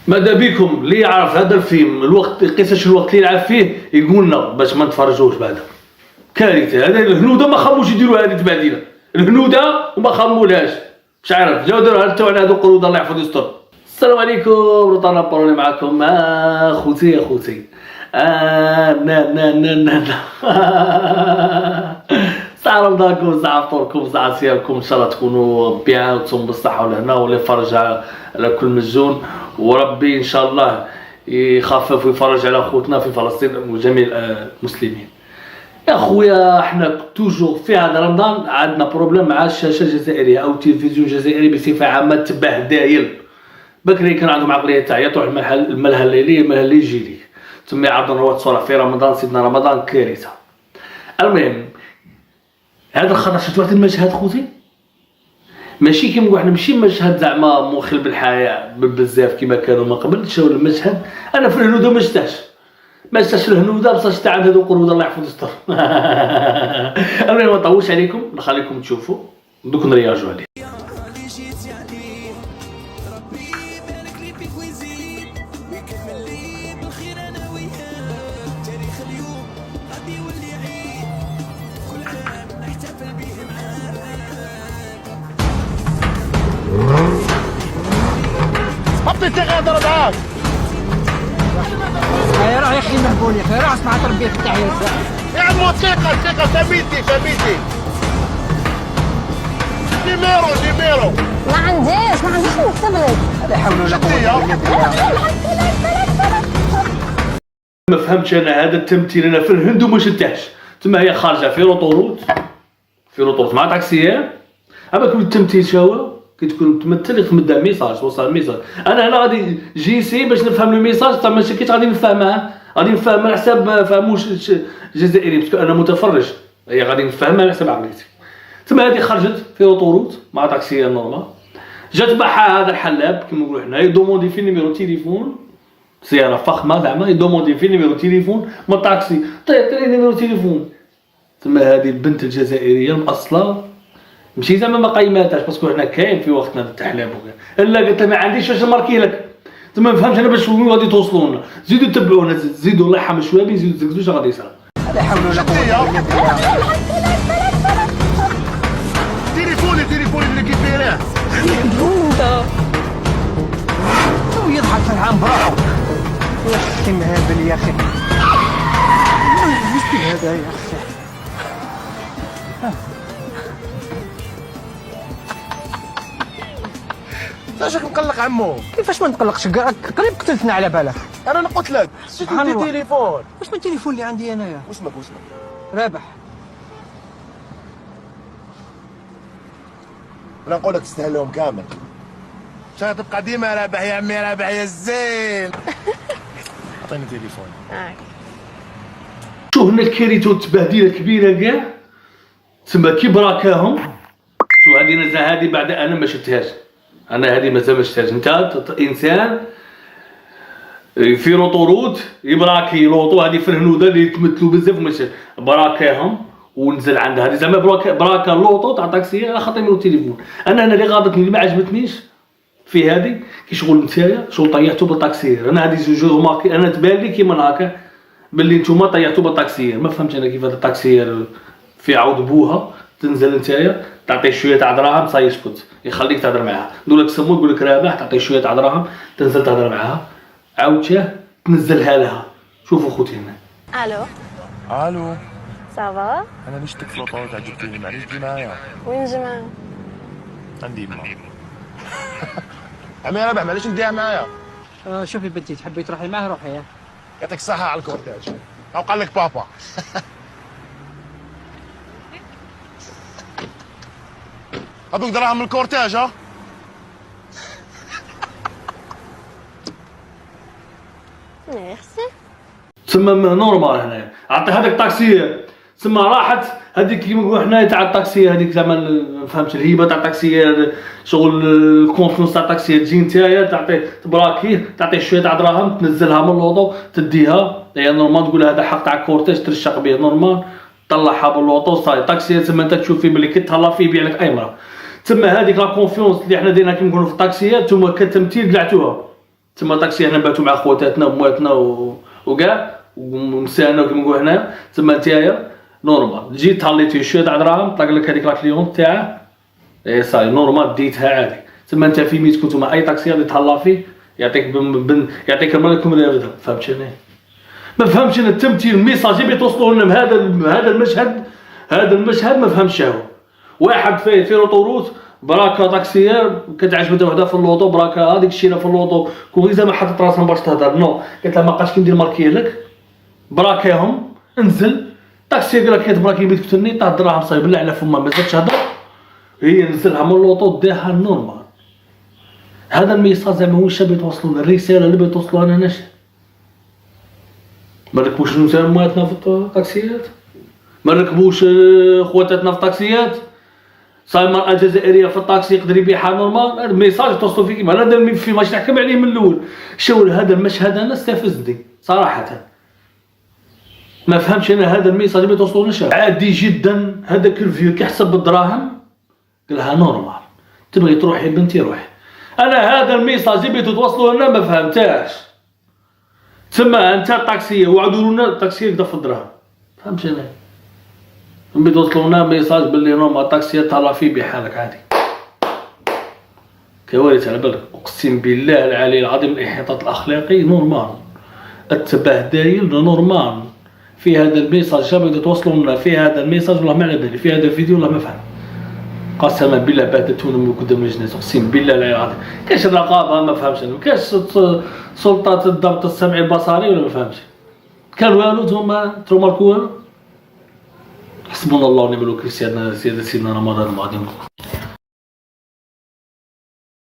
ماذا بكم اللي يعرف هذا الفيلم الوقت قصص الوقت اللي يلعب فيه يقولنا باش ما نتفرجوش بعدا. كارثه. هذا الهنوده ما خموش يديروا هذه تبعدينا الهنوده وما خمولهاش. مش عارف جاو داروا انتو على هذو قرود الله يحفظ يستر. السلام عليكم روطانا بارولي معكم خوتي ساعة رمضانكم ساعة فطوركم ساعة صيامكم ان شاء الله تكونوا بيان وتصوموا بالصحة والهنا والفرج على كل مجون، وربي ان شاء الله يخفف ويفرج على اخوتنا في فلسطين وجميع المسلمين. يا خويا احنا توجور في هذا رمضان عندنا بروبليم مع الشاشة الجزائرية او التلفزيون الجزائري بصفة عامة تبهدايل. بكري كان عندهم عقلية تاع تروح الملهى الليلي الملهى اللي يجي لي ثم يعرضون رواد صورة في رمضان سيدنا رمضان كارثة. المهم هذا الخطر شفت واحد المشهد خوتي ماشي كيما نقول احنا ماشي مشهد زعما مخل بالحياة بزاف كيما كانوا من قبل. شاو المشهد انا في الهنوده ما شفتش الهنوده بصح شفت عند هذو قرود الله يحفظ يستر. المهم ما نطولش عليكم نخليكم تشوفوا دوك نرياجوا عليه. هبطي تغادر معاك يا راه يا اخي مهبول يا اخي راه اسمع تربيه التحيات يا عمو ثقة سميتي نيميرو ما عنديش نكتب لك. لا حول ولا قوه الا بالله. ما فهمتش انا هذا التمثيل. انا في الهند وما شفتهش. تما هي خارجه في روطوروت مع تاكسيير. اما كل التمثيل شاوه كي تكون تمثل تمد ميساج توصل ميساج. انا هنا غادي جيسي باش نفهم الميساج تاع ماشي كيت غادي نفهمها على حساب ما فهموش جزائري باسكو انا متفرج. هي غادي نفهمها على حساب عقليتي. تما هذه خرجت في روطوروت مع تاكسيير نورمال. جات معها هذا الحلاب كيما نقولوا حنا يدوموندي في نيميرو تليفون سيارة فخمة زعما يدوموندي في نيميرو تليفون من الطاكسي طيب نيميرو تليفون. تما هذه البنت الجزائرية الاصلة ماشي زعما ما قيماتهاش باسكو حنا كاين في وقتنا التحلاب وكذا. الا قلت ما عنديش واش نماركي لك. تما ما فهمتش انا باش وين غادي توصلوا لنا. زيدوا تبعونا زيدوا الله يرحم الشوابي زيدوا تركزوا واش غادي يصرى. لا حول ولا قوه الا بالله. تليفوني اللي كيديره انت ويضحك فرحان براحه. يا اخي مهابل يا اخي مسكين هذا يا اخي. علاش مقلق عمو؟ كيفاش ما نقلقش قريب قتلتنا على بالك. انا قلت لك سبحان شدي الله. تليفون واش من التليفون اللي عندي انايا؟ واسمك رابح. انا نقول لك تستاهلهم كامل. شغل تبقى ديما رابح يا عمي رابح يا الزين. عطيني تليفوني. شو هنا الكارثة والتبهديله كبيره كاع. تما كي براكاهم شو هذه نزهه هذه بعد انا ما شفتهاش. انا هذه مازال ما شفتهاش. انت انسان في روطوروت يبراكي لوطو هذه في الهنوده اللي يتمثلوا بزاف ماشي براكاهم ونزل عند هذه زعما براكا اللوطو تاع طاكسي خاطر من التليفون. انا اللي غاضتني اللي ما عجبتنيش في هذه كي شغل نتايا شغل طيحتو بالطاكسيير. انا هذه جو ماركي انا تبان لي كيما هكا باللي نتوما طيحتو بالطاكسيير. ما فهمتش انا كيف هذا الطاكسيير في عود بوها تنزل نتايا تعطيه شويه تاع دراهم صاي يسكت يخليك تهضر معاها. يقول لك سمو يقول لك رابح تعطيه شويه تاع دراهم تنزل تهضر معاها عاوتاه تنزلها لها. شوفوا خوتي هنا. الو صافا. انا نشتك في لوطو عجبتيني معليش تجي معايا. وين جماعة؟ عندي ما عمي رابح معليش نديها معايا. شوفي بنتي تحبي تروحي معاه روحي. يعطيك الصحة على الكورتاج. او قال لك بابا. هذوك دراهم الكورتاج ها. ميرسي. تما نورمال هنايا عطي هذاك الطاكسيير تما راحت هذيك كيما نقولوا حنايا تاع الطاكسيير هذيك زعما ما فهمتش الهيبه تاع الطاكسيير شغل الكونفونس تاع الطاكسيير تجي نتايا تعطي تبراكيه تعطيه شويه تاع دراهم تنزلها من اللوطو تديها هي نورمال تقول هذا حق تاع كورتاج ترشق به نورمال طلعها باللوطو صاي الطاكسيير تما انت تشوف فيه بلي كي تهلا فيه يبيع لك اي مرة. تما هذيك لا كونفيونس اللي حنا درنا كيما نقولوا في الطاكسيير نتوما كتمثيل قلعتوها تما طاكسي هنا باتوا مع خواتاتنا ومواتنا وكاع ومسانا كيما نقولوا هنا. تما نتايا نورمال جيت تهليتي شويه تاع دراهم طلق لك هذيك لاكليون تاعك اي صاي نورمال ديتها عادي. تما انت في ميت كنتو مع اي طاكسي اللي تهلا فيه يعطيك يعطيك الملكم اللي يبدا. فهمتني؟ ما فهمتش انا التمثيل الميساج اللي توصلوا لنا هذا المشهد ما فهمتش هو. واحد في روطوروت براكا طاكسيير كتعجبها وحده في اللوطو براكا هذيك الشيله في اللوطو كون زعما حطت راسها باش تهضر نو قالت لها ما بقاش كندير ماركيه لك براكاهم انزل. طاكسي قال لك كتبراكي بيت كتني طاح دراهم صايب بالله على فما ما زادش هضر هي نزلها من اللوطو داها نورمال. هذا الميساج زعما واش بيتوصلوا لنا الرساله اللي بيتوصلوا لنا ناش ما ركبوش مواتنا في الطاكسيات ما ركبوش خواتاتنا في الطاكسيات. صاي المرأة الجزائرية في الطاكسي يقدر يبيعها نورمال. الميساج توصلوا فيه كيما هذا في ماشي نحكم عليه من الاول. شو هذا المشهد انا استفزني صراحة ما فهمتش انا هذا الميساج اللي توصلوناش عادي جدا. هذاك الفيو كيحسب بالدراهم قالها نورمال تبغي تروحي بنتي روحي. انا هذا الميساج اللي توصلوا لنا ما فهمتاش. تما انت الطاكسيه وعدوا لنا الطاكسيه كدا في الدراهم فهمتش انا نبي توصلوا لنا ميساج باللي نورمال الطاكسيه تهلا فيه بحالك عادي. كوارث على بالك اقسم بالله العلي العظيم. الانحطاط الاخلاقي نورمال التبهدايل نورمال في هذا الميساج. شباب يتواصلوا لنا في هذا الميساج والله ما على بالي في هذا الفيديو والله ما فهم. قسما بالله بهدلتونا من قدام الجناس اقسم بالله العلي العظيم. كاش الرقابه ما فهمش انا كاش سلطات الضبط السمعي البصري ولا ما فهمش كان والو نتوما تروماركو والو. حسبنا الله ونعم الوكيل سيدنا رمضان الماضي.